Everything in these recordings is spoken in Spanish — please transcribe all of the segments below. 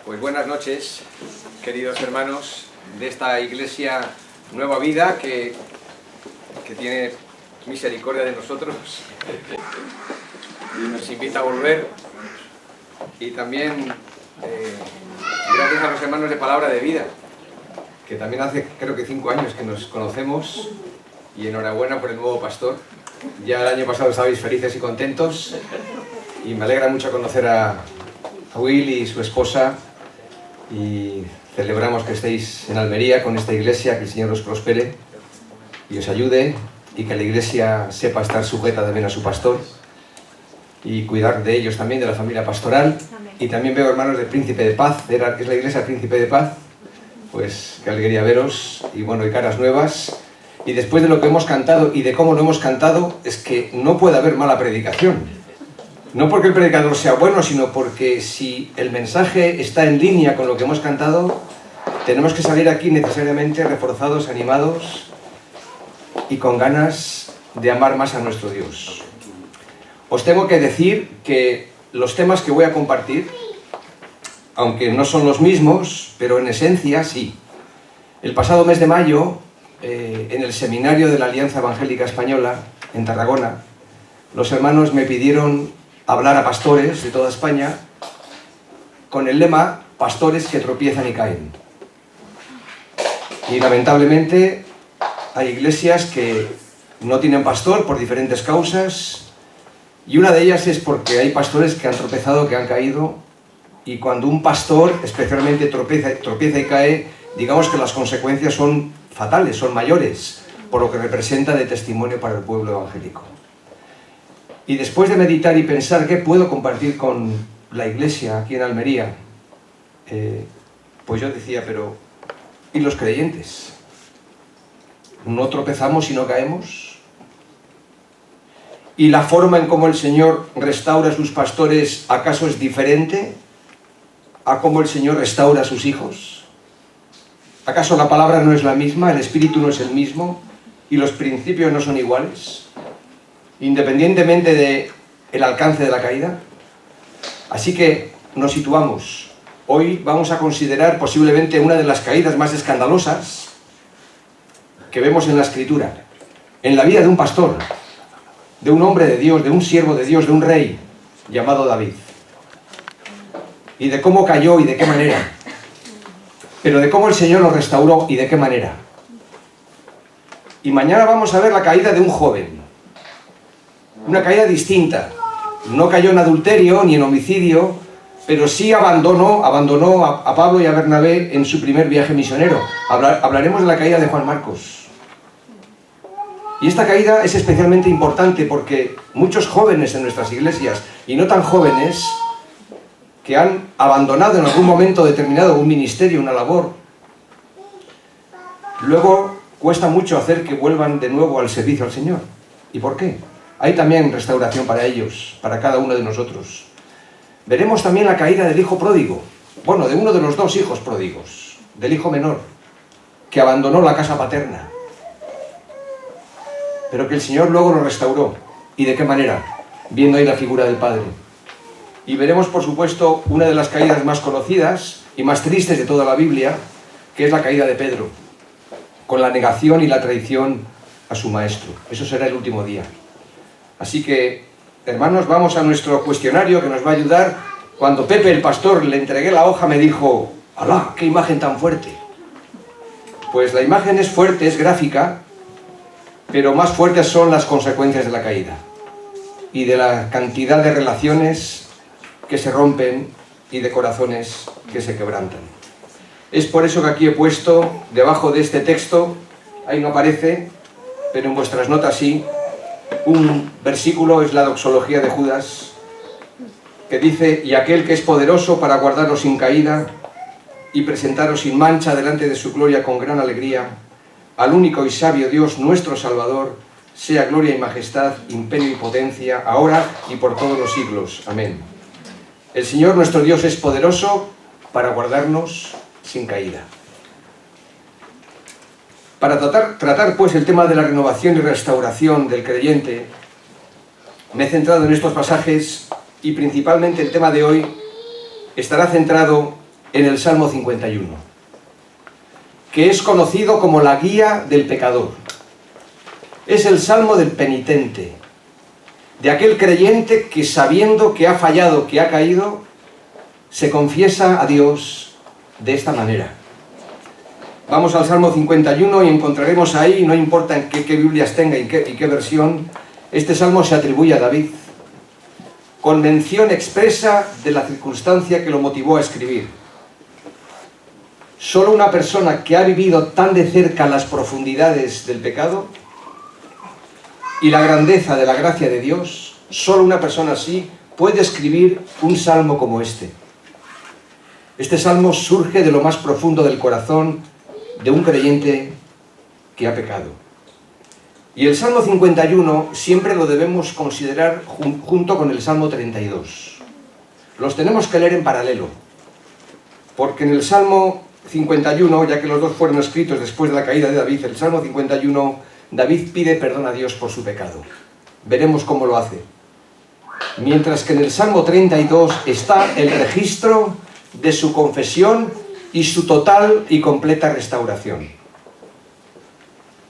Pues buenas noches, queridos hermanos de esta iglesia Nueva Vida que tiene misericordia de nosotros y nos invita a volver. Y también gracias a los hermanos de Palabra de Vida, que también hace creo que 5 años que nos conocemos, y enhorabuena por el nuevo pastor. Ya el año pasado estabais felices y contentos y me alegra mucho conocer a Will y su esposa, y celebramos que estéis en Almería con esta iglesia, que el Señor os prospere y os ayude, y que la iglesia sepa estar sujeta también a su pastor y cuidar de ellos también, de la familia pastoral. Amén. Y también veo hermanos del Príncipe de Paz, es la iglesia Príncipe de Paz, pues qué alegría veros, y bueno, y caras nuevas. Y después de lo que hemos cantado y de cómo lo hemos cantado, es que no puede haber mala predicación. No porque el predicador sea bueno, sino porque si el mensaje está en línea con lo que hemos cantado, tenemos que salir aquí necesariamente reforzados, animados y con ganas de amar más a nuestro Dios. Os tengo que decir que los temas que voy a compartir, aunque no son los mismos, pero en esencia sí. El pasado mes de mayo, en el seminario de la Alianza Evangélica Española, en Tarragona, los hermanos me pidieron hablar a pastores de toda España con el lema "Pastores que tropiezan y caen". Y lamentablemente hay iglesias que no tienen pastor por diferentes causas, y una de ellas es porque hay pastores que han tropezado, que han caído, y cuando un pastor especialmente tropieza y cae, digamos que las consecuencias son fatales, son mayores, por lo que representa de testimonio para el pueblo evangélico. Y después de meditar y pensar qué puedo compartir con la iglesia aquí en Almería, pues yo decía, pero ¿y los creyentes? ¿No tropezamos y no caemos? ¿Y la forma en cómo el Señor restaura a sus pastores acaso es diferente a cómo el Señor restaura a sus hijos? ¿Acaso la palabra no es la misma, el espíritu no es el mismo y los principios no son iguales, independientemente del alcance de la caída? Así que nos situamos. Hoy vamos a considerar posiblemente una de las caídas más escandalosas que vemos en la Escritura, en la vida de un pastor, de un hombre de Dios, de un siervo de Dios, de un rey llamado David. Y de cómo cayó y de qué manera. Pero de cómo el Señor lo restauró y de qué manera. Y mañana vamos a ver la caída de un joven. Una caída distinta. No cayó en adulterio ni en homicidio, pero sí abandonó a Pablo y a Bernabé en su primer viaje misionero. Hablaremos de la caída de Juan Marcos. Y esta caída es especialmente importante porque muchos jóvenes en nuestras iglesias, y no tan jóvenes, que han abandonado en algún momento determinado un ministerio, una labor, luego cuesta mucho hacer que vuelvan de nuevo al servicio al Señor. ¿Y por qué? Hay también restauración para ellos, para cada uno de nosotros. Veremos también la caída del hijo pródigo, bueno, de uno de los 2 hijos pródigos, del hijo menor, que abandonó la casa paterna, pero que el Señor luego lo restauró. ¿Y de qué manera? Viendo ahí la figura del Padre. Y veremos, por supuesto, una de las caídas más conocidas y más tristes de toda la Biblia, que es la caída de Pedro, con la negación y la traición a su maestro. Eso será el último día. Así que, hermanos, vamos a nuestro cuestionario que nos va a ayudar. Cuando Pepe, el pastor, le entregué la hoja, me dijo: ¡alá, qué imagen tan fuerte! Pues la imagen es fuerte, es gráfica, pero más fuertes son las consecuencias de la caída y de la cantidad de relaciones que se rompen y de corazones que se quebrantan. Es por eso que aquí he puesto, debajo de este texto, ahí no aparece, pero en vuestras notas sí, un versículo, es la doxología de Judas, que dice: y aquel que es poderoso para guardaros sin caída y presentaros sin mancha delante de su gloria con gran alegría, al único y sabio Dios nuestro Salvador, sea gloria y majestad, imperio y potencia, ahora y por todos los siglos. Amén. El Señor nuestro Dios es poderoso para guardarnos sin caída. Para tratar pues el tema de la renovación y restauración del creyente, me he centrado en estos pasajes y principalmente el tema de hoy estará centrado en el Salmo 51, que es conocido como la guía del pecador. Es el salmo del penitente, de aquel creyente que, sabiendo que ha fallado, que ha caído, se confiesa a Dios de esta manera. Vamos al Salmo 51 y encontraremos ahí, no importa en qué Biblias tenga y qué versión, este salmo se atribuye a David, con mención expresa de la circunstancia que lo motivó a escribir. Solo una persona que ha vivido tan de cerca las profundidades del pecado y la grandeza de la gracia de Dios, solo una persona así puede escribir un salmo como este. Este salmo surge de lo más profundo del corazón de un creyente que ha pecado. Y el Salmo 51 siempre lo debemos considerar junto con el Salmo 32. Los tenemos que leer en paralelo, porque en el Salmo 51, ya que los dos fueron escritos después de la caída de David, el Salmo 51, David pide perdón a Dios por su pecado. Veremos cómo lo hace. Mientras que en el Salmo 32 está el registro de su confesión y su total y completa restauración.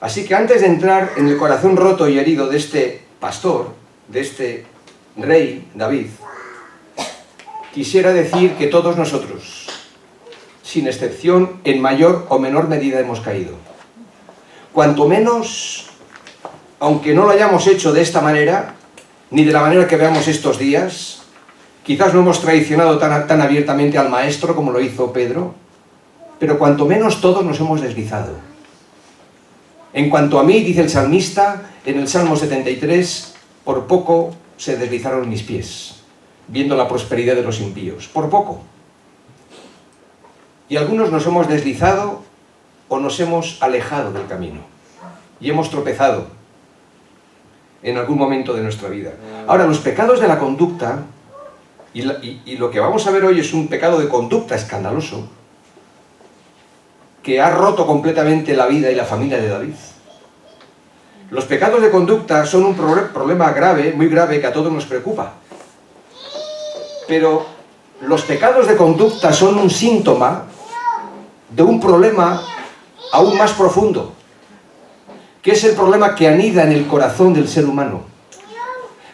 Así que antes de entrar en el corazón roto y herido de este pastor, de este rey David, quisiera decir que todos nosotros, sin excepción, en mayor o menor medida hemos caído. Cuanto menos, aunque no lo hayamos hecho de esta manera, ni de la manera que veamos estos días, quizás no hemos traicionado tan abiertamente al Maestro como lo hizo Pedro, pero cuanto menos todos nos hemos deslizado. En cuanto a mí, dice el salmista en el Salmo 73, por poco se deslizaron mis pies, viendo la prosperidad de los impíos, por poco. Y algunos nos hemos deslizado o nos hemos alejado del camino y hemos tropezado en algún momento de nuestra vida. Ahora, los pecados de la conducta, y lo que vamos a ver hoy es un pecado de conducta escandaloso, que ha roto completamente la vida y la familia de David. Los pecados de conducta son un problema grave, muy grave, que a todos nos preocupa. Pero los pecados de conducta son un síntoma de un problema aún más profundo, que es el problema que anida en el corazón del ser humano.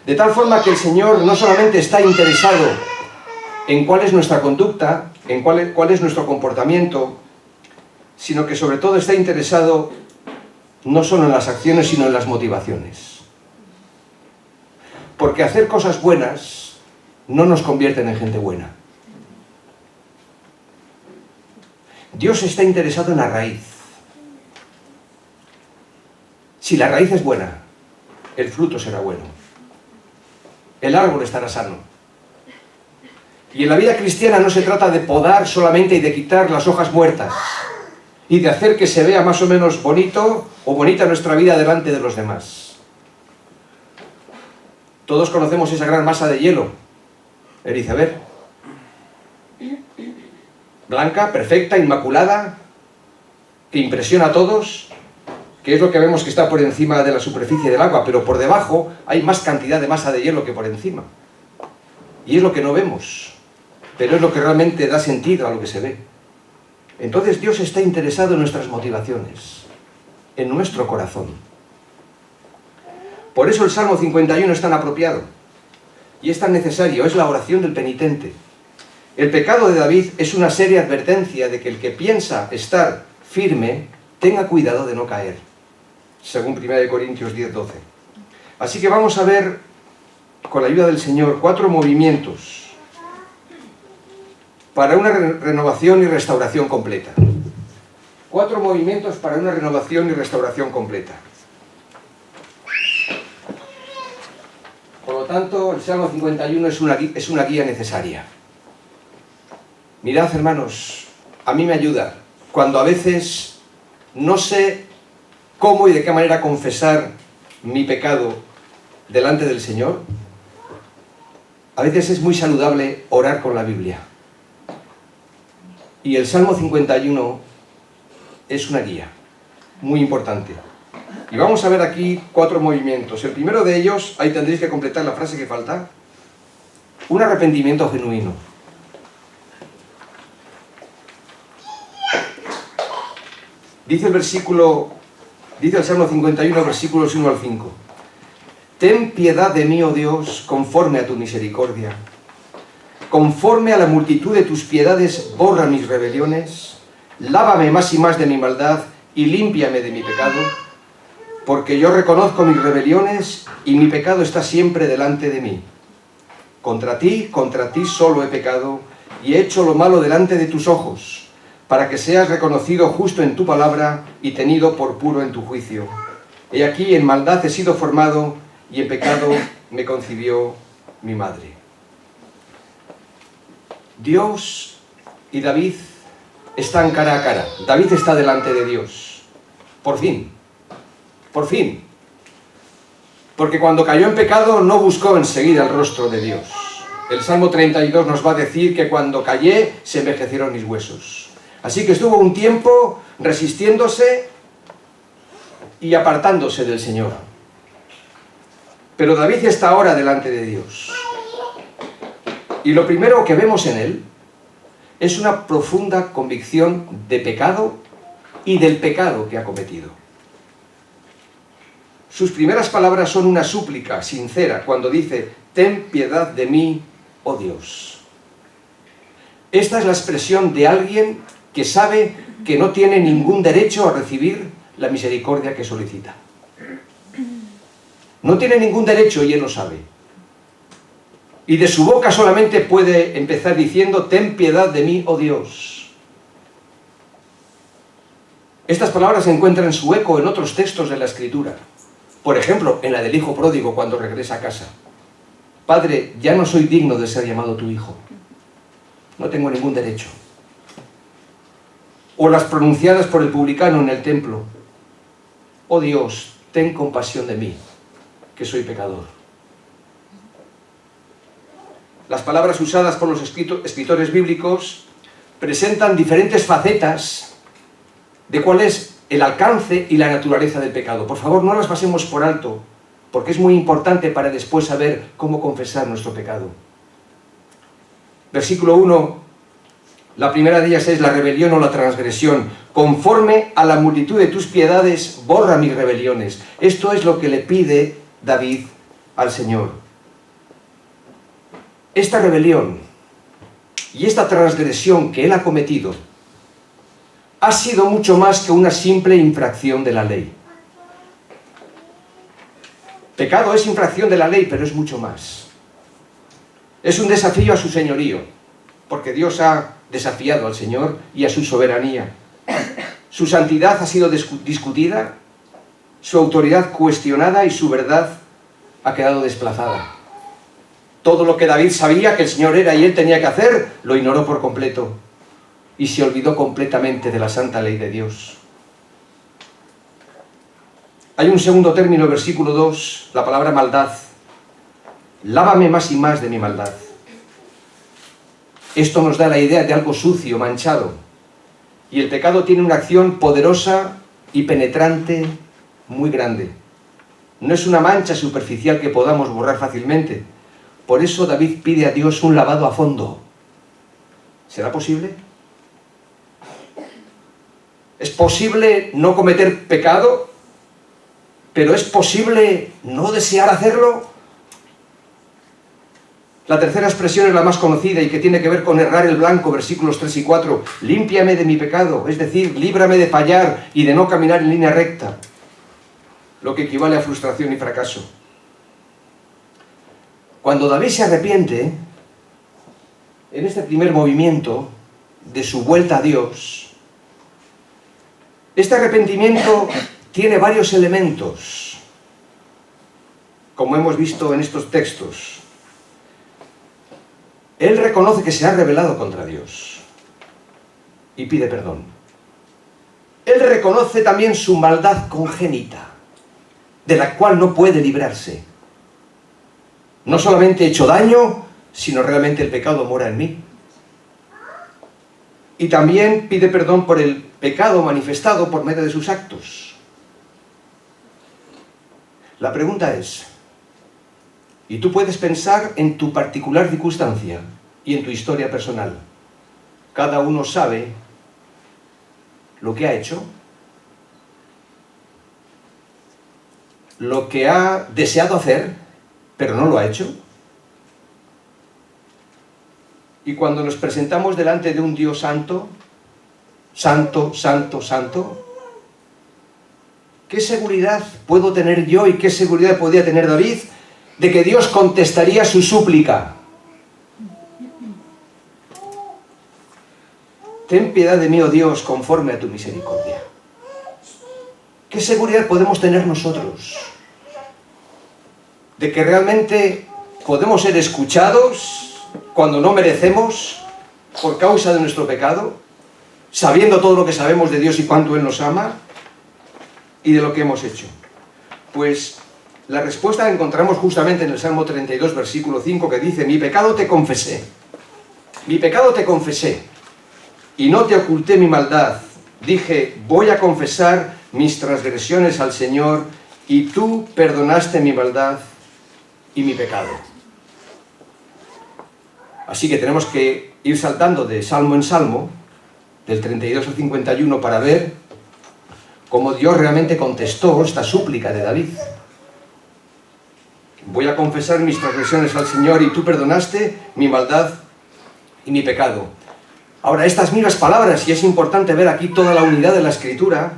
De tal forma que el Señor no solamente está interesado en cuál es nuestra conducta, en cuál es nuestro comportamiento, sino que sobre todo está interesado no solo en las acciones, sino en las motivaciones. Porque hacer cosas buenas no nos convierten en gente buena. Dios está interesado en la raíz. Si la raíz es buena, el fruto será bueno. El árbol estará sano. Y en la vida cristiana no se trata de podar solamente y de quitar las hojas muertas y de hacer que se vea más o menos bonito o bonita nuestra vida delante de los demás. Todos conocemos esa gran masa de hielo, el iceberg. Blanca, perfecta, inmaculada, que impresiona a todos, que es lo que vemos que está por encima de la superficie del agua, pero por debajo hay más cantidad de masa de hielo que por encima. Y es lo que no vemos, pero es lo que realmente da sentido a lo que se ve. Entonces Dios está interesado en nuestras motivaciones, en nuestro corazón. Por eso el Salmo 51 es tan apropiado y es tan necesario, es la oración del penitente. El pecado de David es una seria advertencia de que el que piensa estar firme tenga cuidado de no caer, según 1 Corintios 10:12. Así que vamos a ver, con la ayuda del Señor, 4 movimientos para una renovación y restauración completa. 4 movimientos para una renovación y restauración completa. Por lo tanto, el Salmo 51 es una guía necesaria. Mirad, hermanos, a mí me ayuda cuando a veces no sé cómo y de qué manera confesar mi pecado delante del Señor. A veces es muy saludable orar con la Biblia. Y el Salmo 51 es una guía muy importante. Y vamos a ver aquí 4 movimientos. El primero de ellos, ahí tendréis que completar la frase que falta, un arrepentimiento genuino. Dice el Salmo 51, versículos 1 al 5. Ten piedad de mí, oh Dios, conforme a tu misericordia. Conforme a la multitud de tus piedades, borra mis rebeliones. Lávame más y más de mi maldad y límpiame de mi pecado. Porque yo reconozco mis rebeliones y mi pecado está siempre delante de mí. Contra ti solo he pecado y he hecho lo malo delante de tus ojos, para que seas reconocido justo en tu palabra y tenido por puro en tu juicio. He aquí, en maldad he sido formado y en pecado me concibió mi madre. Dios y David están cara a cara. David está delante de Dios. Por fin. Por fin. Porque cuando cayó en pecado no buscó enseguida el rostro de Dios. El Salmo 32 nos va a decir que cuando callé se envejecieron mis huesos. Así que estuvo un tiempo resistiéndose y apartándose del Señor. Pero David está ahora delante de Dios. Y lo primero que vemos en él es una profunda convicción de pecado y del pecado que ha cometido. Sus primeras palabras son una súplica sincera cuando dice: ten piedad de mí, oh Dios. Esta es la expresión de alguien que sabe que no tiene ningún derecho a recibir la misericordia que solicita. No tiene ningún derecho y él lo sabe. Y de su boca solamente puede empezar diciendo: ten piedad de mí, oh Dios. Estas palabras encuentran su eco en otros textos de la Escritura. Por ejemplo, en la del hijo pródigo cuando regresa a casa. Padre, ya no soy digno de ser llamado tu hijo. No tengo ningún derecho. O las pronunciadas por el publicano en el templo: oh Dios, ten compasión de mí, que soy pecador. Las palabras usadas por los escritores bíblicos presentan diferentes facetas de cuál es el alcance y la naturaleza del pecado. Por favor, no las pasemos por alto, porque es muy importante para después saber cómo confesar nuestro pecado. Versículo 1, la primera de ellas es la rebelión o la transgresión. Conforme a la multitud de tus piedades, borra mis rebeliones. Esto es lo que le pide David al Señor. Esta rebelión y esta transgresión que él ha cometido ha sido mucho más que una simple infracción de la ley. Pecado es infracción de la ley, pero es mucho más. Es un desafío a su señorío, porque Dios ha desafiado al Señor y a su soberanía. Su santidad ha sido discutida, su autoridad cuestionada y su verdad ha quedado desplazada. Todo lo que David sabía que el Señor era y él tenía que hacer, lo ignoró por completo y se olvidó completamente de la santa ley de Dios. Hay un segundo término, versículo 2, la palabra maldad. Lávame más y más de mi maldad. Esto nos da la idea de algo sucio, manchado. Y el pecado tiene una acción poderosa y penetrante muy grande. No es una mancha superficial que podamos borrar fácilmente. Por eso David pide a Dios un lavado a fondo. ¿Será posible? ¿Es posible no cometer pecado? ¿Pero es posible no desear hacerlo? La tercera expresión es la más conocida y que tiene que ver con errar el blanco, versículos 3 y 4. Límpiame de mi pecado, es decir, líbrame de fallar y de no caminar en línea recta, lo que equivale a frustración y fracaso. Cuando David se arrepiente, en este primer movimiento de su vuelta a Dios, este arrepentimiento tiene varios elementos, como hemos visto en estos textos. Él reconoce que se ha rebelado contra Dios y pide perdón. Él reconoce también su maldad congénita, de la cual no puede librarse. No solamente he hecho daño, sino realmente el pecado mora en mí. Y también pide perdón por el pecado manifestado por medio de sus actos. La pregunta es, y tú puedes pensar en tu particular circunstancia y en tu historia personal. Cada uno sabe lo que ha hecho lo que ha deseado hacer, pero no lo ha hecho? Y cuando nos presentamos delante de un Dios santo, santo, santo, santo, ¿qué seguridad puedo tener yo y qué seguridad podía tener David de que Dios contestaría su súplica? Ten piedad de mí, oh Dios, conforme a tu misericordia. ¿Qué seguridad podemos tener nosotros de que realmente podemos ser escuchados cuando no merecemos por causa de nuestro pecado, sabiendo todo lo que sabemos de Dios y cuánto Él nos ama y de lo que hemos hecho? Pues la respuesta la encontramos justamente en el Salmo 32, versículo 5, que dice: mi pecado te confesé, y no te oculté mi maldad. Dije, voy a confesar mis transgresiones al Señor, y tú perdonaste mi maldad y mi pecado. Así que tenemos que ir saltando de salmo en salmo, del 32 al 51, para ver cómo Dios realmente contestó esta súplica de David. Voy a confesar mis transgresiones al Señor, y tú perdonaste mi maldad y mi pecado. Ahora, estas mismas palabras, y es importante ver aquí toda la unidad de la Escritura,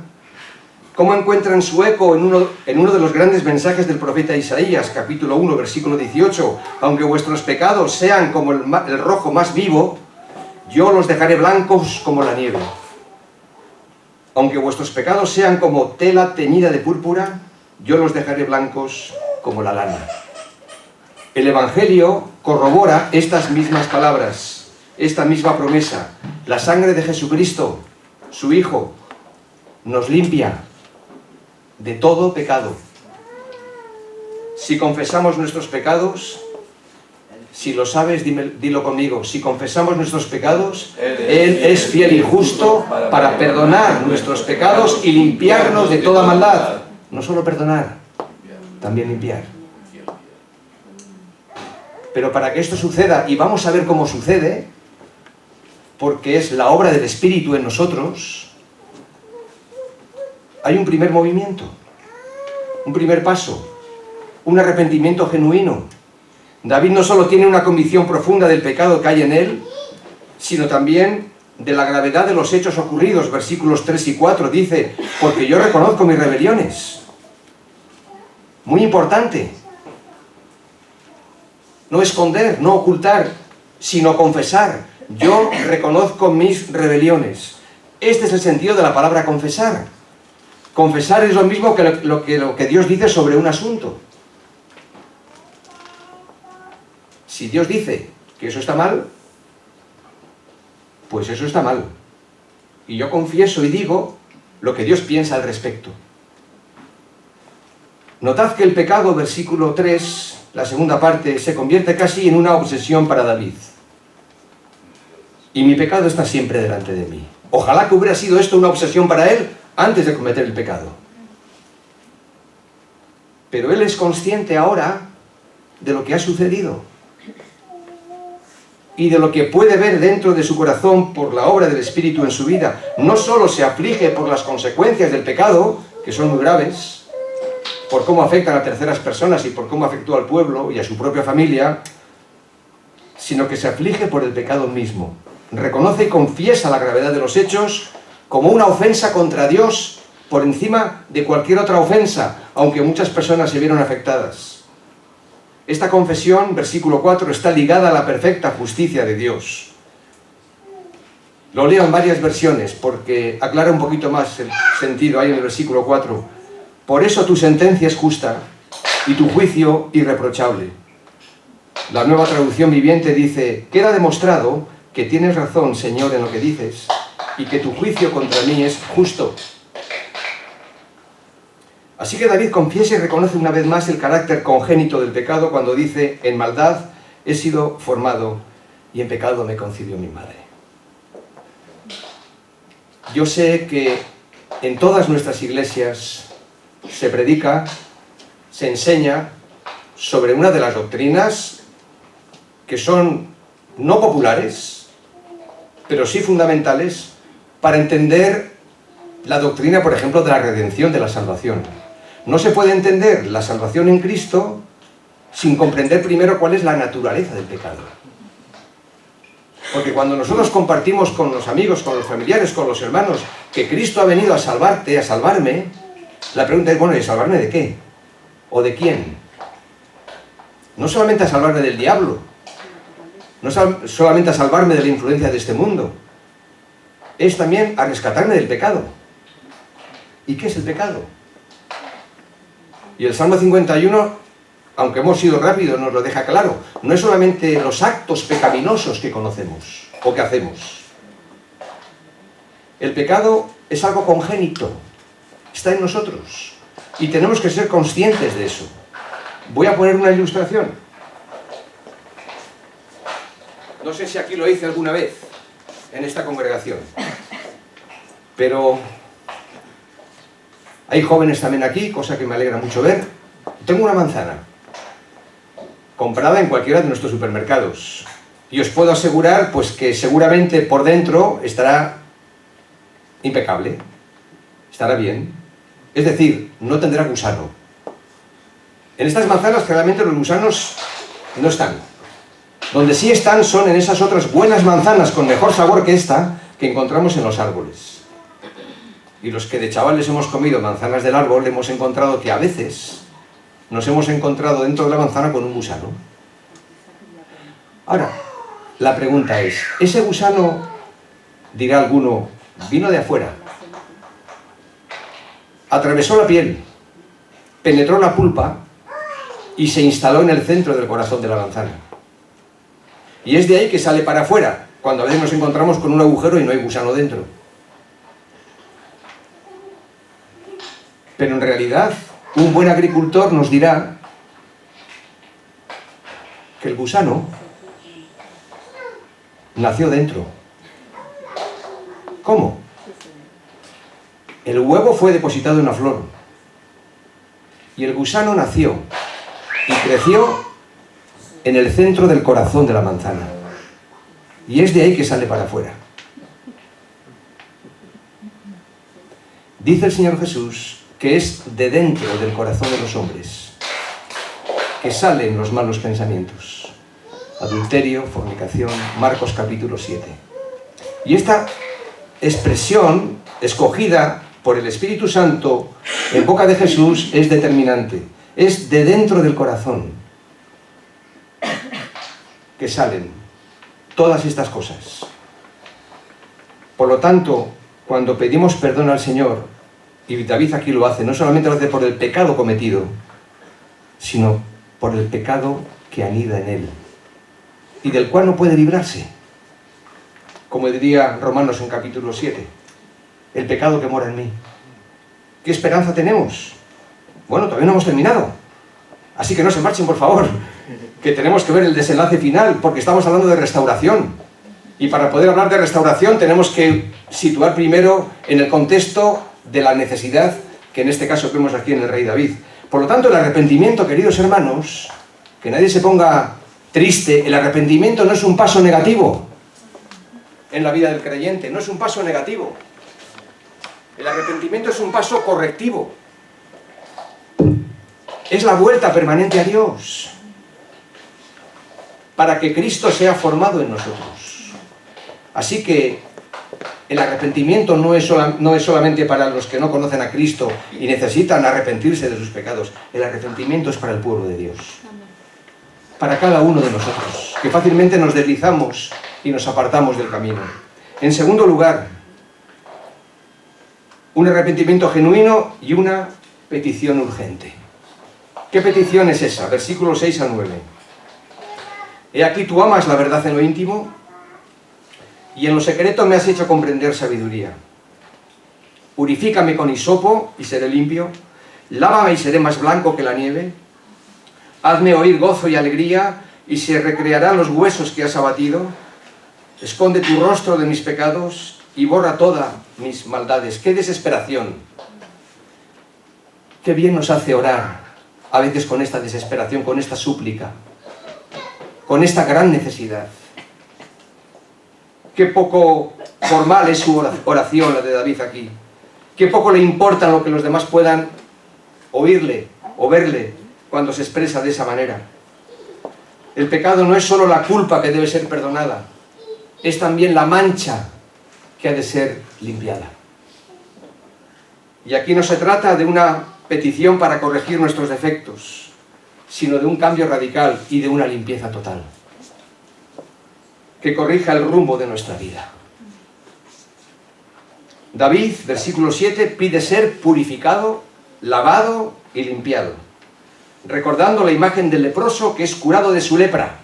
cómo encuentran su eco en uno de los grandes mensajes del profeta Isaías, capítulo 1, versículo 18. Aunque vuestros pecados sean como el rojo más vivo, yo los dejaré blancos como la nieve. Aunque vuestros pecados sean como tela teñida de púrpura, yo los dejaré blancos como la lana. El Evangelio corrobora estas mismas palabras, esta misma promesa. La sangre de Jesucristo, su Hijo, nos limpia de todo pecado. Si confesamos nuestros pecados, si lo sabes, dilo conmigo: si confesamos nuestros pecados, Él es fiel y justo para perdonar nuestros pecados y limpiarnos de toda maldad. No solo perdonar, también limpiar. Pero para que esto suceda, y vamos a ver cómo sucede, porque es la obra del Espíritu en nosotros, hay un primer movimiento, un primer paso, un arrepentimiento genuino. David no solo tiene una convicción profunda del pecado que hay en él, sino también de la gravedad de los hechos ocurridos. Versículos 3 y 4 dice: porque yo reconozco mis rebeliones. Muy importante. No esconder, no ocultar, sino confesar. Yo reconozco mis rebeliones. Este es el sentido de la palabra confesar. Confesar es lo mismo que lo que Dios dice sobre un asunto. Si Dios dice que eso está mal, pues eso está mal. Y yo confieso y digo lo que Dios piensa al respecto. Notad que el pecado, versículo 3, la segunda parte, se convierte casi en una obsesión para David. Y mi pecado está siempre delante de mí. Ojalá que hubiera sido esto una obsesión para él antes de cometer el pecado. Pero él es consciente ahora de lo que ha sucedido y de lo que puede ver dentro de su corazón por la obra del Espíritu en su vida. No solo se aflige por las consecuencias del pecado, que son muy graves, por cómo afectan a terceras personas y por cómo afectó al pueblo y a su propia familia, sino que se aflige por el pecado mismo. Reconoce y confiesa la gravedad de los hechos como una ofensa contra Dios por encima de cualquier otra ofensa, aunque muchas personas se vieron afectadas. Esta confesión, versículo 4, está ligada a la perfecta justicia de Dios. Lo leo en varias versiones porque aclara un poquito más el sentido ahí en el versículo 4. Por eso tu sentencia es justa y tu juicio irreprochable. La Nueva Traducción Viviente dice: queda demostrado que tienes razón, Señor, en lo que dices, y que tu juicio contra mí es justo. Así que David confiesa y reconoce una vez más el carácter congénito del pecado cuando dice: en maldad he sido formado y en pecado me concibió mi madre. Yo sé que en todas nuestras iglesias se predica, se enseña sobre una de las doctrinas que son no populares, pero sí fundamentales para entender la doctrina, por ejemplo, de la redención, de la salvación. No se puede entender la salvación en Cristo sin comprender primero cuál es la naturaleza del pecado. Porque cuando nosotros compartimos con los amigos, con los familiares, con los hermanos, que Cristo ha venido a salvarte, a salvarme, la pregunta es, bueno, ¿y salvarme de qué? ¿O de quién? No solamente a salvarme del diablo, no solamente a salvarme de la influencia de este mundo, es también a rescatarme del pecado. ¿Y qué es el pecado? Y el Salmo 51, aunque hemos sido rápidos, nos lo deja claro. No es solamente los actos pecaminosos que conocemos o que hacemos. El pecado es algo congénito, está en nosotros y tenemos que ser conscientes de eso. Voy a poner una ilustración. No sé si aquí lo hice alguna vez en esta congregación, pero hay jóvenes también aquí, cosa que me alegra mucho ver. Tengo una manzana comprada en cualquiera de nuestros supermercados y os puedo asegurar pues que seguramente por dentro estará impecable, estará bien, es decir, no tendrá gusano. En estas manzanas claramente los gusanos no están. Donde sí están son en esas otras buenas manzanas con mejor sabor que esta que encontramos en los árboles. Y los que de chavales hemos comido manzanas del árbol hemos encontrado que a veces nos hemos encontrado dentro de la manzana con un gusano. Ahora, la pregunta es, ¿ese gusano, dirá alguno, vino de afuera? Atravesó la piel, penetró la pulpa y se instaló en el centro del corazón de la manzana. Y es de ahí que sale para afuera, cuando a veces nos encontramos con un agujero y no hay gusano dentro. Pero en realidad, un buen agricultor nos dirá que el gusano nació dentro. ¿Cómo? El huevo fue depositado en una flor y el gusano nació y creció en el centro del corazón de la manzana. Y es de ahí que sale para afuera. Dice el Señor Jesús que es de dentro del corazón de los hombres que salen los malos pensamientos. Adulterio, fornicación, Marcos capítulo 7. Y esta expresión escogida por el Espíritu Santo en boca de Jesús es determinante. Es de dentro del corazón que salen todas estas cosas. Por lo tanto, cuando pedimos perdón al Señor, y David aquí lo hace, no solamente lo hace por el pecado cometido, sino por el pecado que anida en él, y del cual no puede librarse. Como diría Romanos en capítulo 7, el pecado que mora en mí. ¿Qué esperanza tenemos? Bueno, todavía no hemos terminado, así que no se marchen, por favor, que tenemos que ver el desenlace final, porque estamos hablando de restauración. Y para poder hablar de restauración tenemos que situar primero en el contexto de la necesidad que en este caso vemos aquí en el rey David. Por lo tanto, el arrepentimiento, queridos hermanos, que nadie se ponga triste, el arrepentimiento no es un paso negativo en la vida del creyente, no es un paso negativo. El arrepentimiento es un paso correctivo. Es la vuelta permanente a Dios, para que Cristo sea formado en nosotros. Así que el arrepentimiento no es solamente para los que no conocen a Cristo y necesitan arrepentirse de sus pecados. El arrepentimiento es para el pueblo de Dios. Para cada uno de nosotros, que fácilmente nos deslizamos y nos apartamos del camino. En segundo lugar, un arrepentimiento genuino y una petición urgente. ¿Qué petición es esa? Versículos 6 a 9. He aquí tú amas la verdad en lo íntimo y en lo secreto me has hecho comprender sabiduría. Purifícame con hisopo y seré limpio, lávame y seré más blanco que la nieve. Hazme oír gozo y alegría y se recrearán los huesos que has abatido. Esconde tu rostro de mis pecados y borra todas mis maldades. ¡Qué desesperación! ¡Qué bien nos hace orar! A veces con esta desesperación, con esta súplica, con esta gran necesidad. Qué poco formal es su oración, la de David aquí. Qué poco le importa lo que los demás puedan oírle o verle cuando se expresa de esa manera. El pecado no es solo la culpa que debe ser perdonada, es también la mancha que ha de ser limpiada. Y aquí no se trata de una petición para corregir nuestros defectos, sino de un cambio radical y de una limpieza total, que corrija el rumbo de nuestra vida. David, versículo 7, pide ser purificado, lavado y limpiado, recordando la imagen del leproso que es curado de su lepra.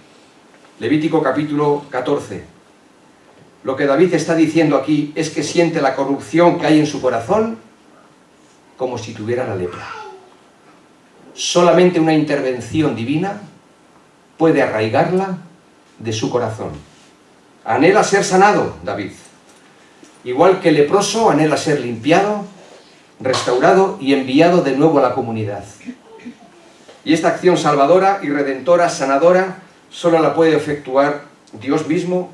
Levítico capítulo 14. Lo que David está diciendo aquí es que siente la corrupción que hay en su corazón como si tuviera la lepra. Solamente una intervención divina puede arraigarla de su corazón. Anhela ser sanado, David. Igual que el leproso anhela ser limpiado, restaurado y enviado de nuevo a la comunidad. Y esta acción salvadora y redentora, sanadora, solo la puede efectuar Dios mismo,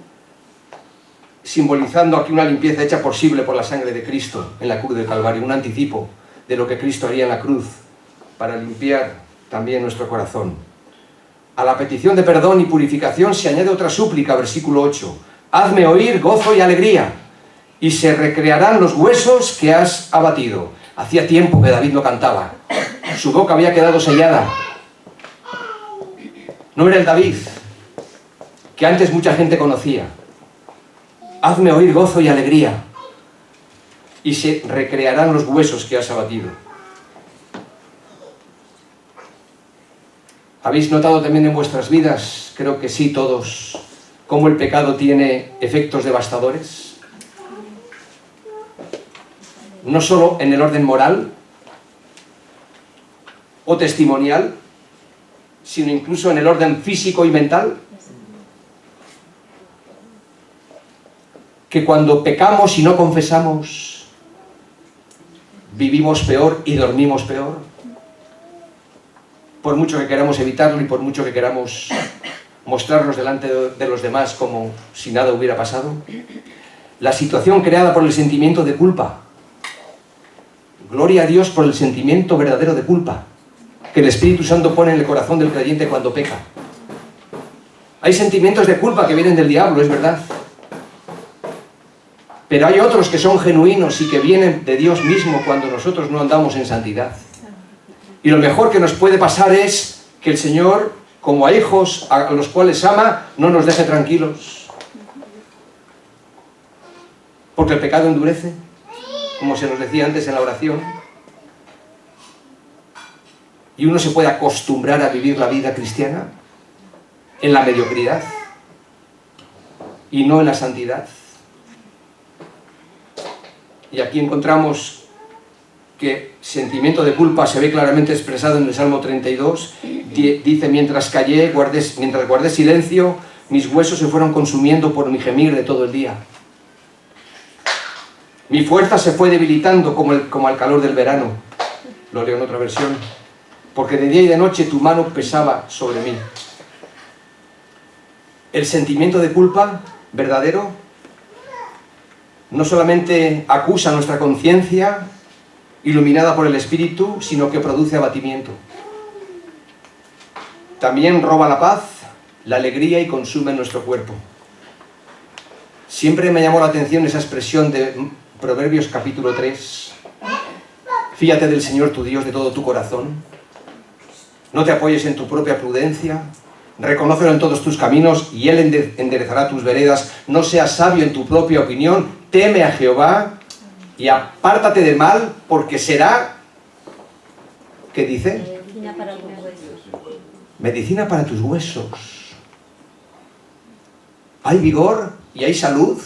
simbolizando aquí una limpieza hecha posible por la sangre de Cristo en la cruz del Calvario, un anticipo de lo que Cristo haría en la cruz para limpiar también nuestro corazón. A la petición de perdón y purificación se añade otra súplica, versículo 8. Hazme oír gozo y alegría, y se recrearán los huesos que has abatido. Hacía tiempo que David no cantaba. Su boca había quedado sellada. No era el David que antes mucha gente conocía. Hazme oír gozo y alegría, y se recrearán los huesos que has abatido. ¿Habéis notado también en vuestras vidas, creo que sí todos, cómo el pecado tiene efectos devastadores? No solo en el orden moral o testimonial, sino incluso en el orden físico y mental. Que cuando pecamos y no confesamos, vivimos peor y dormimos peor. Por mucho que queramos evitarlo y por mucho que queramos mostrarnos delante de los demás como si nada hubiera pasado. La situación creada por el sentimiento de culpa. Gloria a Dios por el sentimiento verdadero de culpa que el Espíritu Santo pone en el corazón del creyente cuando peca. Hay sentimientos de culpa que vienen del diablo, es verdad. Pero hay otros que son genuinos y que vienen de Dios mismo cuando nosotros no andamos en santidad. Y lo mejor que nos puede pasar es que el Señor, como a hijos a los cuales ama, no nos deje tranquilos. Porque el pecado endurece, como se nos decía antes en la oración. Y uno se puede acostumbrar a vivir la vida cristiana en la mediocridad y no en la santidad. Y aquí encontramos que sentimiento de culpa se ve claramente expresado en el Salmo 32. Dice, mientras guardé silencio, mis huesos se fueron consumiendo por mi gemir de todo el día. Mi fuerza se fue debilitando como al calor del verano. Lo leo en otra versión. Porque de día y de noche tu mano pesaba sobre mí. El sentimiento de culpa verdadero no solamente acusa nuestra conciencia, iluminada por el Espíritu, sino que produce abatimiento. También roba la paz, la alegría y consume nuestro cuerpo. Siempre me llamó la atención esa expresión de Proverbios capítulo 3. Fíate del Señor tu Dios de todo tu corazón. No te apoyes en tu propia prudencia. Reconócelo en todos tus caminos y Él enderezará tus veredas. No seas sabio en tu propia opinión. Teme a Jehová y apártate del mal, porque será... ¿Qué dice? Medicina para tus huesos. Medicina para tus huesos. Hay vigor y hay salud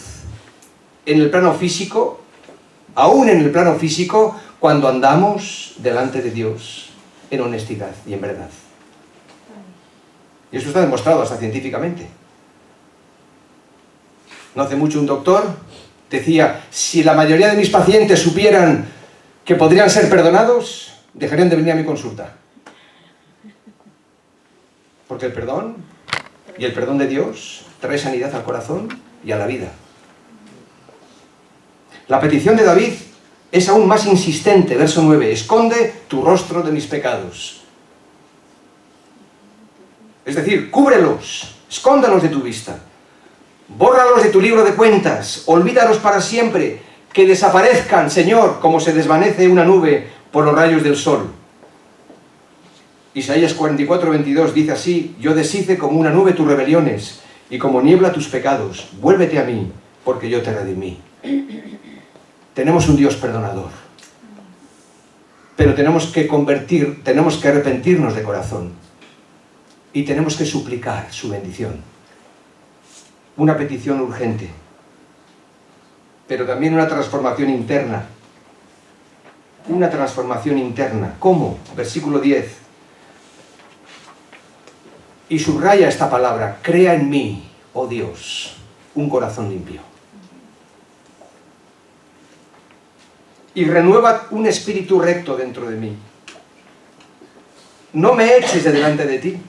en el plano físico, aún en el plano físico, cuando andamos delante de Dios en honestidad y en verdad. Y eso está demostrado hasta científicamente. No hace mucho un doctor decía, si la mayoría de mis pacientes supieran que podrían ser perdonados, dejarían de venir a mi consulta. Porque el perdón y el perdón de Dios trae sanidad al corazón y a la vida. La petición de David es aún más insistente, verso 9, esconde tu rostro de mis pecados. Es decir, cúbrelos, escóndalos de tu vista, bórralos de tu libro de cuentas, olvídalos para siempre, que desaparezcan, Señor, como se desvanece una nube por los rayos del sol. Isaías 44, 22 dice así, yo deshice como una nube tus rebeliones y como niebla tus pecados. Vuélvete a mí, porque yo te redimí. Tenemos un Dios perdonador, pero tenemos que arrepentirnos de corazón y tenemos que suplicar su bendición. Una petición urgente, pero también una transformación interna. Una transformación interna. ¿Cómo? Versículo 10. Y subraya esta palabra, crea en mí, oh Dios, un corazón limpio. Y renueva un espíritu recto dentro de mí. No me eches de delante de ti,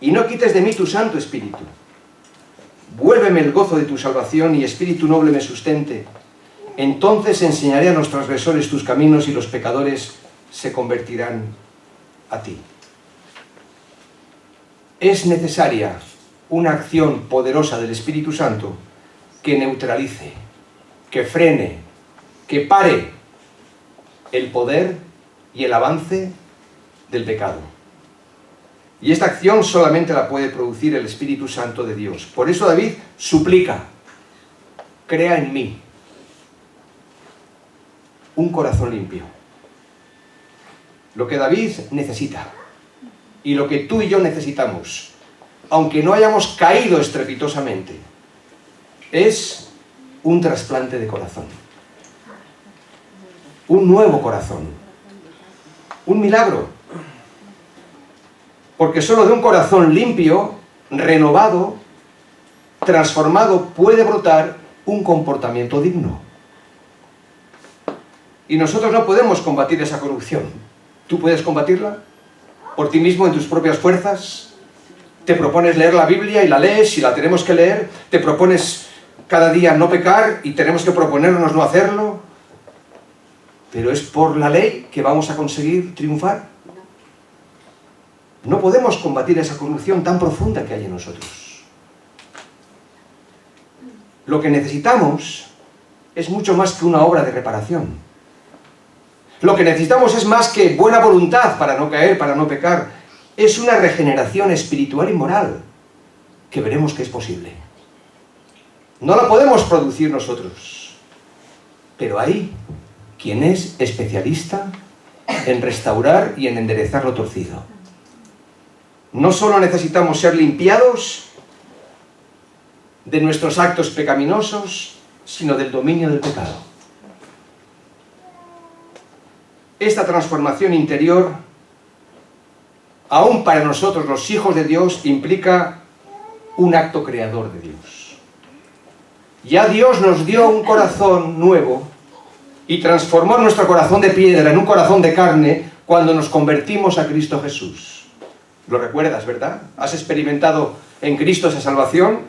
y no quites de mí tu Santo Espíritu. Vuélveme el gozo de tu salvación y espíritu noble me sustente. Entonces enseñaré a los transgresores tus caminos y los pecadores se convertirán a ti. Es necesaria una acción poderosa del Espíritu Santo que neutralice, que frene, que pare el poder y el avance del pecado. Y esta acción solamente la puede producir el Espíritu Santo de Dios. Por eso David suplica, crea en mí un corazón limpio. Lo que David necesita y lo que tú y yo necesitamos, aunque no hayamos caído estrepitosamente, es un trasplante de corazón. Un nuevo corazón. Un milagro. Porque solo de un corazón limpio, renovado, transformado, puede brotar un comportamiento digno. Y nosotros no podemos combatir esa corrupción. ¿Tú puedes combatirla? ¿Por ti mismo, en tus propias fuerzas? ¿Te propones leer la Biblia y la lees y la tenemos que leer? ¿Te propones cada día no pecar y tenemos que proponernos no hacerlo? ¿Pero es por la ley que vamos a conseguir triunfar? No podemos combatir esa corrupción tan profunda que hay en nosotros. Lo que necesitamos es mucho más que una obra de reparación. Lo que necesitamos es más que buena voluntad para no caer, para no pecar. Es una regeneración espiritual y moral que veremos que es posible. No la podemos producir nosotros, pero hay quien es especialista en restaurar y en enderezar lo torcido. No solo necesitamos ser limpiados de nuestros actos pecaminosos, sino del dominio del pecado. Esta transformación interior, aún para nosotros los hijos de Dios, implica un acto creador de Dios. Ya Dios nos dio un corazón nuevo y transformó nuestro corazón de piedra en un corazón de carne cuando nos convertimos a Cristo Jesús. Lo recuerdas, ¿verdad? ¿Has experimentado en Cristo esa salvación?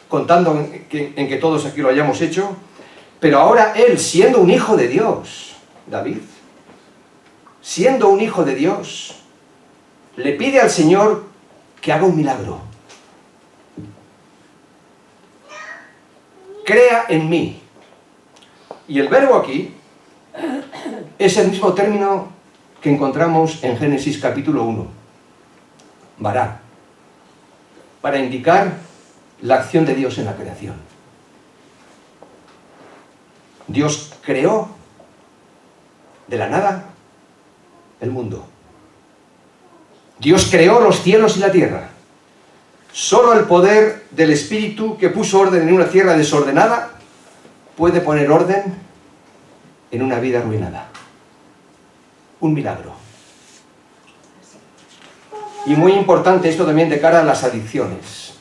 Contando en que todos aquí lo hayamos hecho. Pero ahora Él, siendo un hijo de Dios, David, siendo un hijo de Dios, le pide al Señor que haga un milagro. Crea en mí. Y el verbo aquí es el mismo término que encontramos en Génesis capítulo 1. Bará. Para indicar la acción de Dios en la creación. Dios creó de la nada el mundo. Dios creó los cielos y la tierra. Solo el poder del Espíritu que puso orden en una tierra desordenada puede poner orden en una vida arruinada. Un milagro. Y muy importante esto también de cara a las adicciones.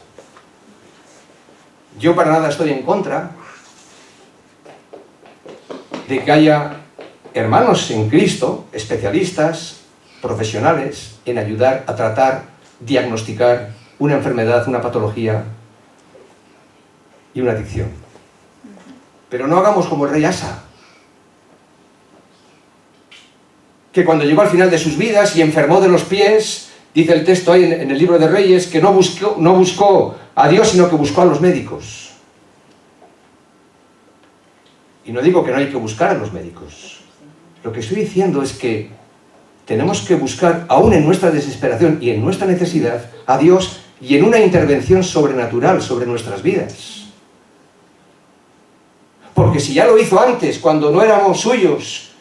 Yo para nada estoy en contra de que haya hermanos en Cristo, especialistas, profesionales, en ayudar a tratar, diagnosticar una enfermedad, una patología y una adicción. Pero no hagamos como el rey Asa, que cuando llegó al final de sus vidas y enfermó de los pies, dice el texto ahí en el libro de Reyes, que no buscó a Dios, sino que buscó a los médicos. Y no digo que no hay que buscar a los médicos. Lo que estoy diciendo es que tenemos que buscar, aún en nuestra desesperación y en nuestra necesidad, a Dios y en una intervención sobrenatural sobre nuestras vidas. Porque si ya lo hizo antes, cuando no éramos suyos,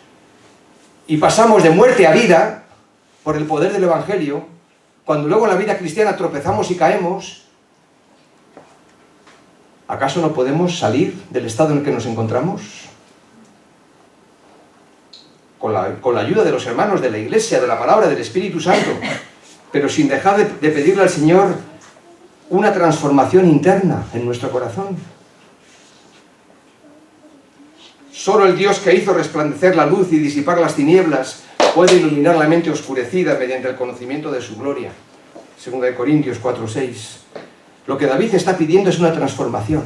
y pasamos de muerte a vida, por el poder del Evangelio, cuando luego en la vida cristiana tropezamos y caemos, ¿acaso no podemos salir del estado en el que nos encontramos? Con la ayuda de los hermanos de la Iglesia, de la palabra, del Espíritu Santo, pero sin dejar de pedirle al Señor una transformación interna en nuestro corazón. Solo el Dios que hizo resplandecer la luz y disipar las tinieblas puede iluminar la mente oscurecida mediante el conocimiento de su gloria. 2 Corintios 4:6. Lo que David está pidiendo es una transformación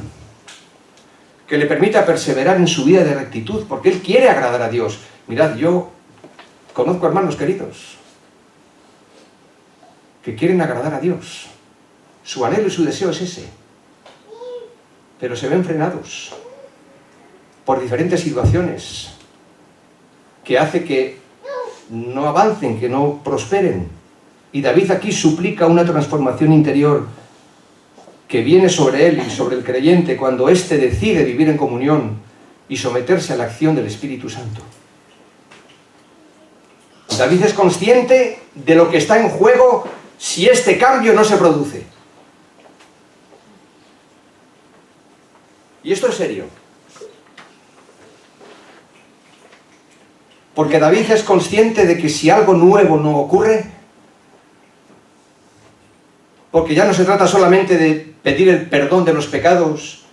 que le permita perseverar en su vida de rectitud, porque él quiere agradar a Dios. Mirad, yo conozco hermanos queridos que quieren agradar a Dios. Su anhelo y su deseo es ese, pero se ven frenados por diferentes situaciones que hace que no avancen, que no prosperen. Y David aquí suplica una transformación interior que viene sobre él y sobre el creyente cuando éste decide vivir en comunión y someterse a la acción del Espíritu Santo. David es consciente de lo que está en juego si este cambio no se produce. Y esto es serio. Porque David es consciente de que si algo nuevo no ocurre, porque ya no se trata solamente de pedir el perdón de los pecados,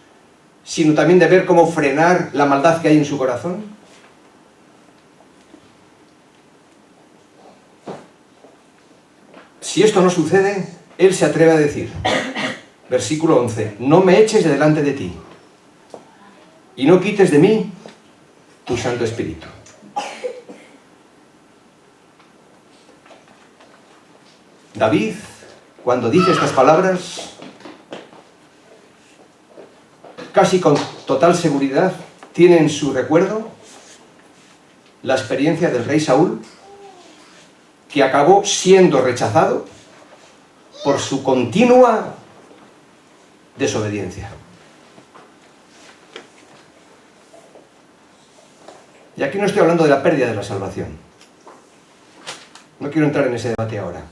sino también de ver cómo frenar la maldad que hay en su corazón. Si esto no sucede, él se atreve a decir, versículo 11, no me eches de delante de ti, y no quites de mí tu Santo Espíritu. David, cuando dice estas palabras, casi con total seguridad, tiene en su recuerdo la experiencia del rey Saúl, que acabó siendo rechazado por su continua desobediencia. Y aquí no estoy hablando de la pérdida de la salvación. No quiero entrar en ese debate ahora.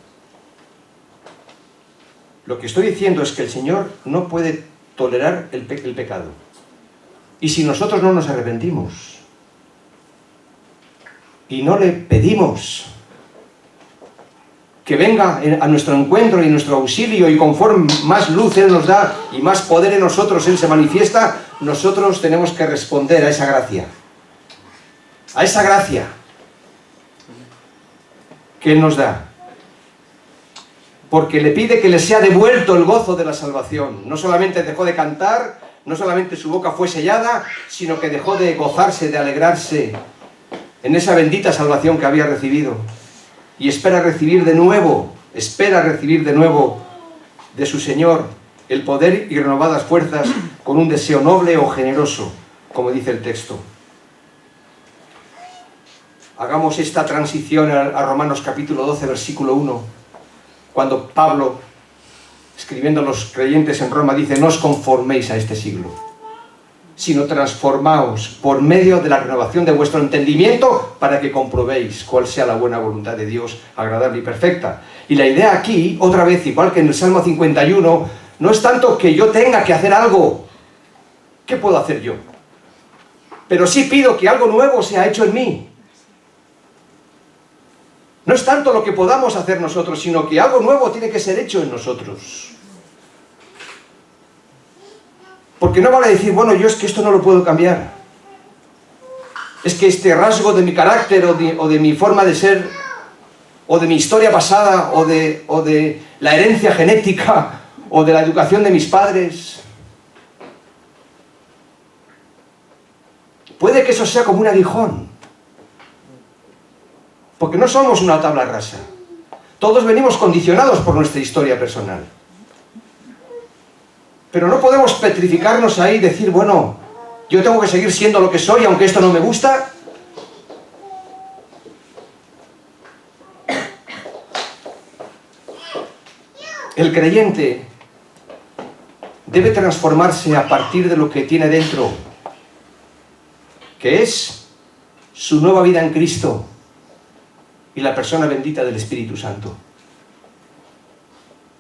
Lo que estoy diciendo es que el Señor no puede tolerar el pecado. Y si nosotros no nos arrepentimos y no le pedimos que venga a nuestro encuentro y nuestro auxilio, y conforme más luz Él nos da y más poder en nosotros Él se manifiesta, nosotros tenemos que responder a esa gracia. A esa gracia que Él nos da. Porque le pide que le sea devuelto el gozo de la salvación. No solamente dejó de cantar, no solamente su boca fue sellada, sino que dejó de gozarse, de alegrarse en esa bendita salvación que había recibido. Y espera recibir de nuevo de su Señor el poder y renovadas fuerzas con un deseo noble o generoso, como dice el texto. Hagamos esta transición a Romanos capítulo 12, versículo 1. Cuando Pablo, escribiendo a los creyentes en Roma, dice, no os conforméis a este siglo, sino transformaos por medio de la renovación de vuestro entendimiento para que comprobéis cuál sea la buena voluntad de Dios, agradable y perfecta. Y la idea aquí, otra vez, igual que en el Salmo 51, no es tanto que yo tenga que hacer algo. ¿Qué puedo hacer yo? Pero sí pido que algo nuevo sea hecho en mí. No es tanto lo que podamos hacer nosotros, sino que algo nuevo tiene que ser hecho en nosotros. Porque no vale decir, bueno, yo es que esto no lo puedo cambiar. Es que este rasgo de mi carácter o de mi forma de ser, o de mi historia pasada, o de la herencia genética, o de la educación de mis padres. Puede que eso sea como un aguijón. Porque no somos una tabla rasa. Todos venimos condicionados por nuestra historia personal. Pero no podemos petrificarnos ahí y decir, bueno, yo tengo que seguir siendo lo que soy, aunque esto no me gusta. El creyente debe transformarse a partir de lo que tiene dentro, que es su nueva vida en Cristo y la persona bendita del Espíritu Santo.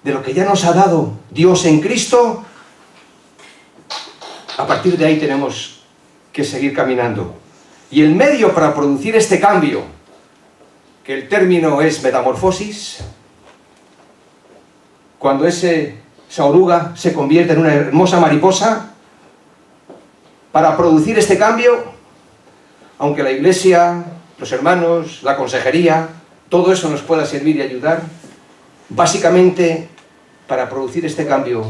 De lo que ya nos ha dado Dios en Cristo, a partir de ahí tenemos que seguir caminando. Y el medio para producir este cambio, que el término es metamorfosis, cuando esa oruga se convierte en una hermosa mariposa, para producir este cambio, aunque la iglesia, los hermanos, la consejería, todo eso nos pueda servir y ayudar, básicamente para producir este cambio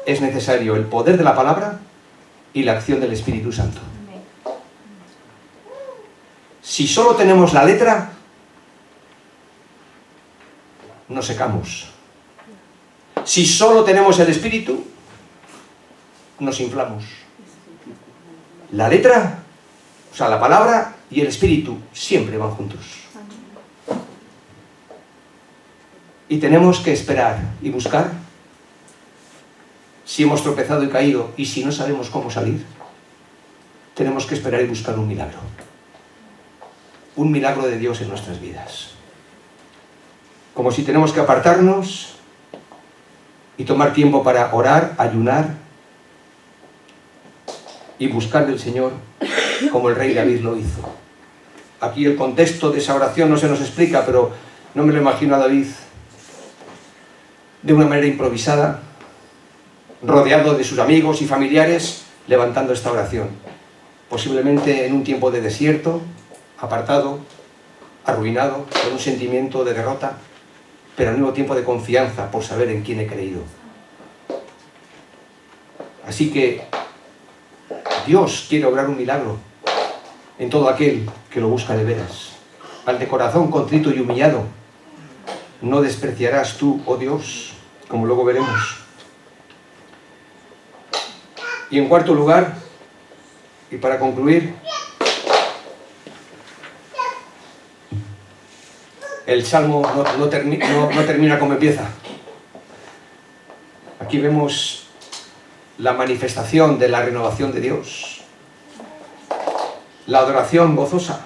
es necesario el poder de la palabra y la acción del Espíritu Santo. Si solo tenemos la letra, nos secamos. Si solo tenemos el Espíritu, nos inflamos. La letra, o sea, la palabra y el Espíritu siempre van juntos. Y tenemos que esperar y buscar. Si hemos tropezado y caído, y si no sabemos cómo salir, tenemos que esperar y buscar un milagro. Un milagro de Dios en nuestras vidas. Como si tenemos que apartarnos y tomar tiempo para orar, ayunar y buscar del Señor como el rey David lo hizo. Aquí el contexto de esa oración no se nos explica, pero no me lo imagino a David de una manera improvisada, rodeado de sus amigos y familiares, levantando esta oración. Posiblemente en un tiempo de desierto, apartado, arruinado, con un sentimiento de derrota, pero al mismo tiempo de confianza por saber en quién he creído. Así que Dios quiere obrar un milagro en todo aquel que lo busca de veras. Al de corazón contrito y humillado, no despreciarás tú, oh Dios, como luego veremos. Y en cuarto lugar, y para concluir, el Salmo no termina como empieza. Aquí vemos la manifestación de la renovación de Dios. La adoración gozosa.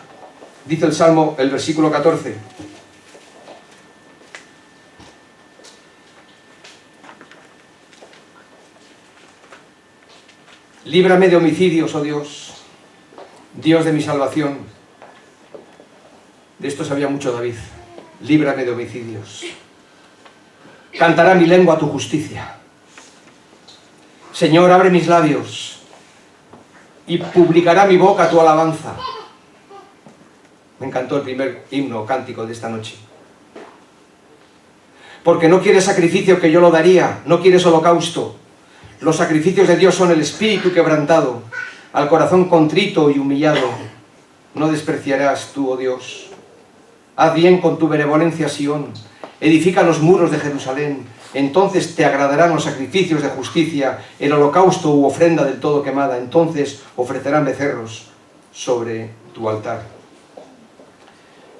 Dice el Salmo, el versículo 14. Líbrame de homicidios, oh Dios, Dios de mi salvación. De esto sabía mucho David. Líbrame de homicidios. Cantará mi lengua tu justicia. Señor, abre mis labios y publicará mi boca tu alabanza. Me encantó el primer himno cántico de esta noche. Porque no quieres sacrificio que yo lo daría, no quieres holocausto. Los sacrificios de Dios son el espíritu quebrantado, al corazón contrito y humillado. No despreciarás tú, oh Dios. Haz bien con tu benevolencia, Sión. Edifica los muros de Jerusalén. Entonces te agradarán los sacrificios de justicia, el holocausto u ofrenda del todo quemada. Entonces ofrecerán becerros sobre tu altar.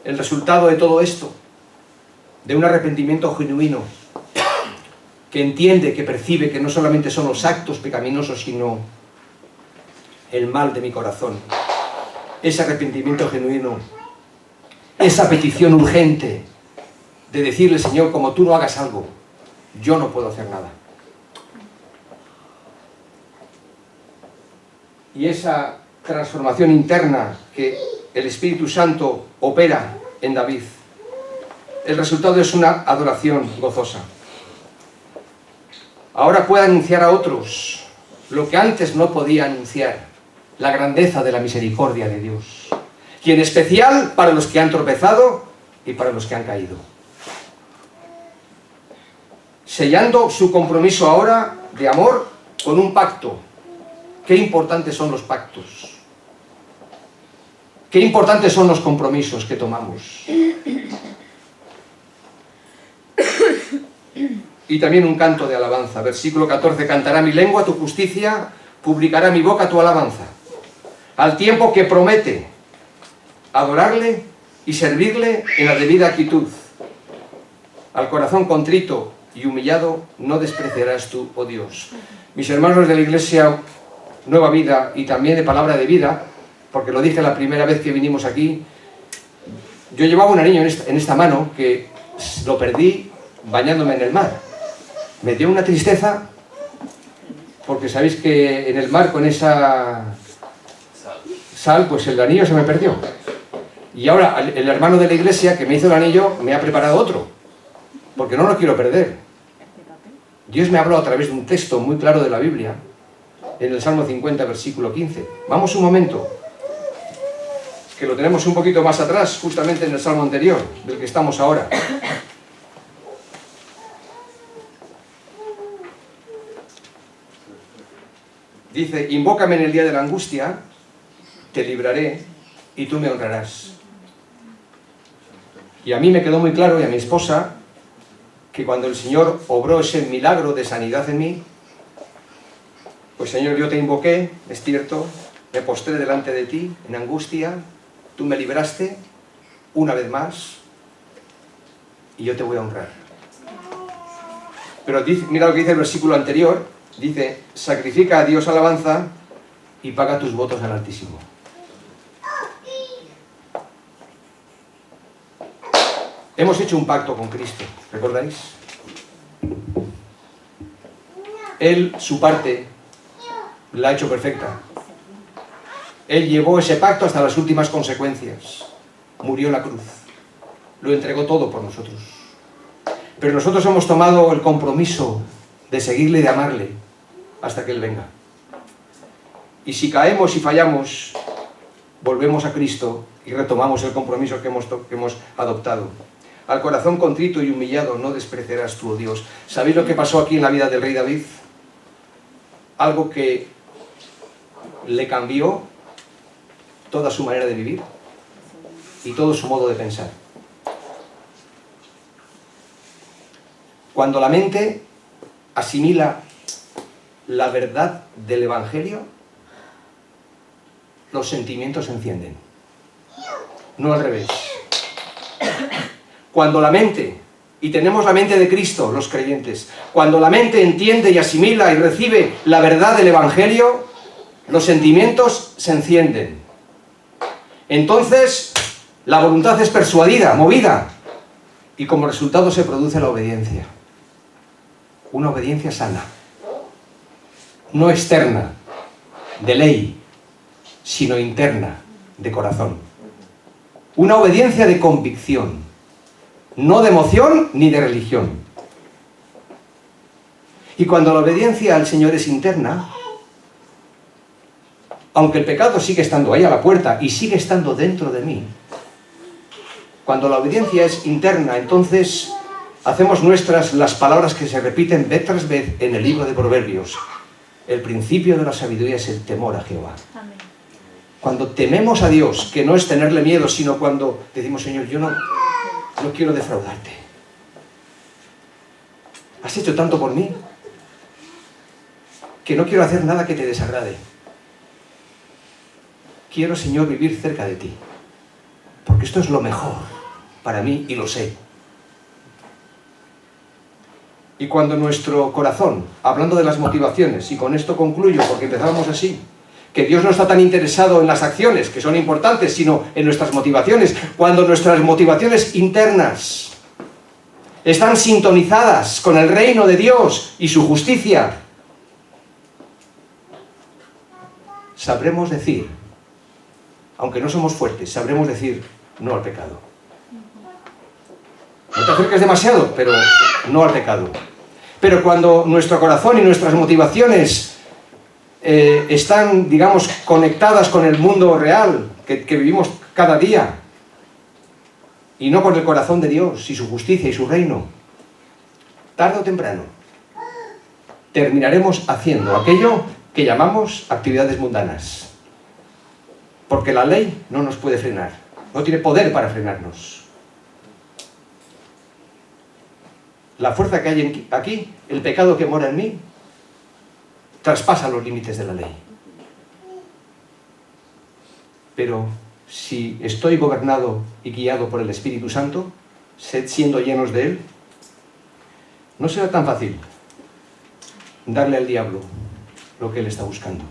El resultado de todo esto, de un arrepentimiento genuino, que entiende, que percibe que no solamente son los actos pecaminosos, sino el mal de mi corazón. Ese arrepentimiento genuino, esa petición urgente de decirle, Señor, como tú no hagas algo, yo no puedo hacer nada. Y esa transformación interna que el Espíritu Santo opera en David, el resultado es una adoración gozosa. Ahora puede anunciar a otros lo que antes no podía anunciar, la grandeza de la misericordia de Dios. Y en especial para los que han tropezado y para los que han caído. Sellando su compromiso ahora de amor con un pacto. Qué importantes son los pactos. Qué importantes son los compromisos que tomamos. y también un canto de alabanza. Versículo 14, cantará mi lengua tu justicia, publicará mi boca tu alabanza. Al tiempo que promete adorarle y servirle en la debida actitud. Al corazón contrito y humillado no despreciarás tú, oh Dios. Mis hermanos de la Iglesia Nueva Vida y también de Palabra de Vida, porque lo dije la primera vez que vinimos aquí, yo llevaba un anillo en esta mano que lo perdí bañándome en el mar. Me dio una tristeza, porque sabéis que en el mar con esa sal, pues el anillo se me perdió. Y ahora el hermano de la iglesia que me hizo el anillo me ha preparado otro, porque no lo quiero perder. Dios me habló a través de un texto muy claro de la Biblia, en el Salmo 50, versículo 15. Vamos un momento, que lo tenemos un poquito más atrás, justamente en el Salmo anterior, del que estamos ahora. Dice, invócame en el día de la angustia, te libraré y tú me honrarás. Y a mí me quedó muy claro, y a mi esposa, que cuando el Señor obró ese milagro de sanidad en mí, pues Señor, yo te invoqué, es cierto, me postré delante de ti en angustia, tú me libraste una vez más y yo te voy a honrar. Pero mira lo que dice el versículo anterior, dice, sacrifica a Dios alabanza y paga tus votos al Altísimo. Hemos hecho un pacto con Cristo, ¿recordáis? Él, su parte, la ha hecho perfecta. Él llevó ese pacto hasta las últimas consecuencias. Murió en la cruz. Lo entregó todo por nosotros. Pero nosotros hemos tomado el compromiso de seguirle y de amarle hasta que Él venga. Y si caemos y fallamos, volvemos a Cristo y retomamos el compromiso que hemos adoptado. Al corazón contrito y humillado no despreciarás tú, oh Dios. ¿Sabéis lo que pasó aquí en la vida del rey David? Algo que le cambió toda su manera de vivir y todo su modo de pensar. Cuando la mente asimila la verdad del Evangelio, los sentimientos se encienden. No al revés. Cuando la mente, y tenemos la mente de Cristo, los creyentes, cuando la mente entiende y asimila y recibe la verdad del Evangelio, los sentimientos se encienden. Entonces, la voluntad es persuadida, movida, y como resultado se produce la obediencia. Una obediencia sana, no externa, de ley, sino interna, de corazón. Una obediencia de convicción, no de emoción ni de religión. Y cuando la obediencia al Señor es interna, aunque el pecado sigue estando ahí a la puerta y sigue estando dentro de mí, cuando la obediencia es interna, entonces hacemos nuestras las palabras que se repiten vez tras vez en el libro de Proverbios. El principio de la sabiduría es el temor a Jehová. Amén. Cuando tememos a Dios, que no es tenerle miedo, sino cuando decimos, Señor, yo no quiero defraudarte. Has hecho tanto por mí que no quiero hacer nada que te desagrade. Quiero, Señor, vivir cerca de ti, porque esto es lo mejor para mí y lo sé. Y cuando nuestro corazón, hablando de las motivaciones, y con esto concluyo porque empezábamos así, que Dios no está tan interesado en las acciones, que son importantes, sino en nuestras motivaciones. Cuando nuestras motivaciones internas están sintonizadas con el reino de Dios y su justicia, sabremos decir, aunque no somos fuertes, sabremos decir no al pecado. No te acerques demasiado, pero no al pecado. Pero cuando nuestro corazón y nuestras motivaciones están, digamos, conectadas con el mundo real que vivimos cada día y no con el corazón de Dios y su justicia y su reino, tarde o temprano terminaremos haciendo aquello que llamamos actividades mundanas, porque la ley no nos puede frenar, no tiene poder para frenarnos. la fuerza que hay aquí, el pecado que mora en mí, traspasa los límites de la ley. Pero si estoy gobernado y guiado por el Espíritu Santo, siendo llenos de Él, no será tan fácil darle al diablo lo que Él está buscando.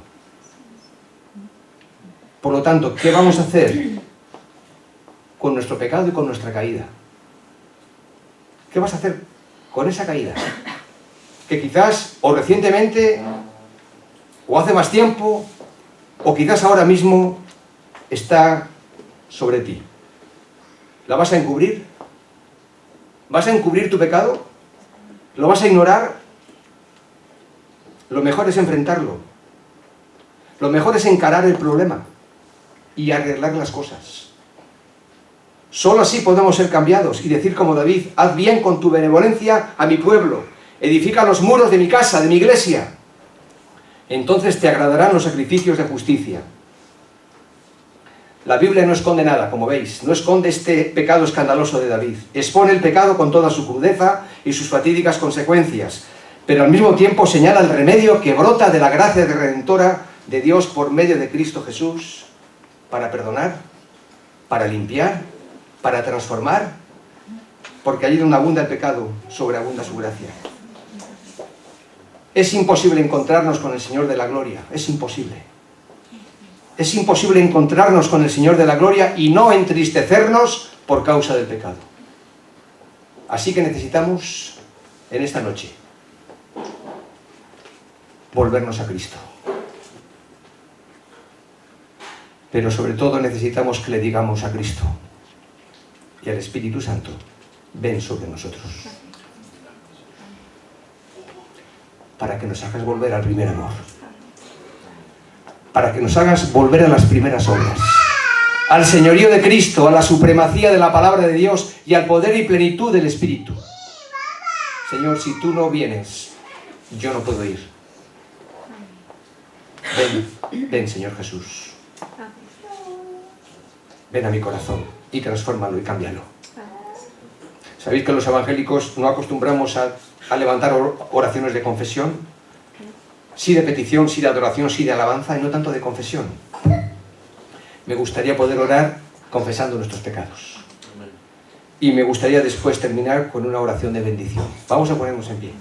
Por lo tanto, ¿qué vamos a hacer con nuestro pecado y con nuestra caída? ¿Qué vas a hacer con esa caída? Que quizás, o recientemente, o hace más tiempo, o quizás ahora mismo está sobre ti. ¿La vas a encubrir? ¿Vas a encubrir tu pecado? ¿Lo vas a ignorar? Lo mejor es enfrentarlo. Lo mejor es encarar el problema y arreglar las cosas. Solo así podemos ser cambiados y decir como David: haz bien con tu benevolencia a mi pueblo, edifica los muros de mi casa, de mi iglesia. Entonces te agradarán los sacrificios de justicia. La Biblia no esconde nada, como veis, no esconde este pecado escandaloso de David. Expone el pecado con toda su crudeza y sus fatídicas consecuencias, pero al mismo tiempo señala el remedio que brota de la gracia redentora de Dios por medio de Cristo Jesús, para perdonar, para limpiar, para transformar, porque allí donde abunda el pecado, sobreabunda su gracia. Es imposible encontrarnos con el Señor de la Gloria, es imposible. Es imposible encontrarnos con el Señor de la Gloria y no entristecernos por causa del pecado. Así que necesitamos, en esta noche, volvernos a Cristo. Pero sobre todo necesitamos que le digamos a Cristo y al Espíritu Santo: ven sobre nosotros. Para que nos hagas volver al primer amor. Para que nos hagas volver a las primeras obras. Al señorío de Cristo, a la supremacía de la palabra de Dios y al poder y plenitud del Espíritu. Señor, si tú no vienes, yo no puedo ir. Ven, ven, Señor Jesús. Ven a mi corazón y transfórmalo y cámbialo. ¿Sabéis que los evangélicos no acostumbramos a levantar oraciones de confesión? Sí de petición, sí de adoración, sí de alabanza y no tanto de confesión. Me gustaría poder orar confesando nuestros pecados. Y me gustaría después terminar con una oración de bendición. Vamos a ponernos en pie.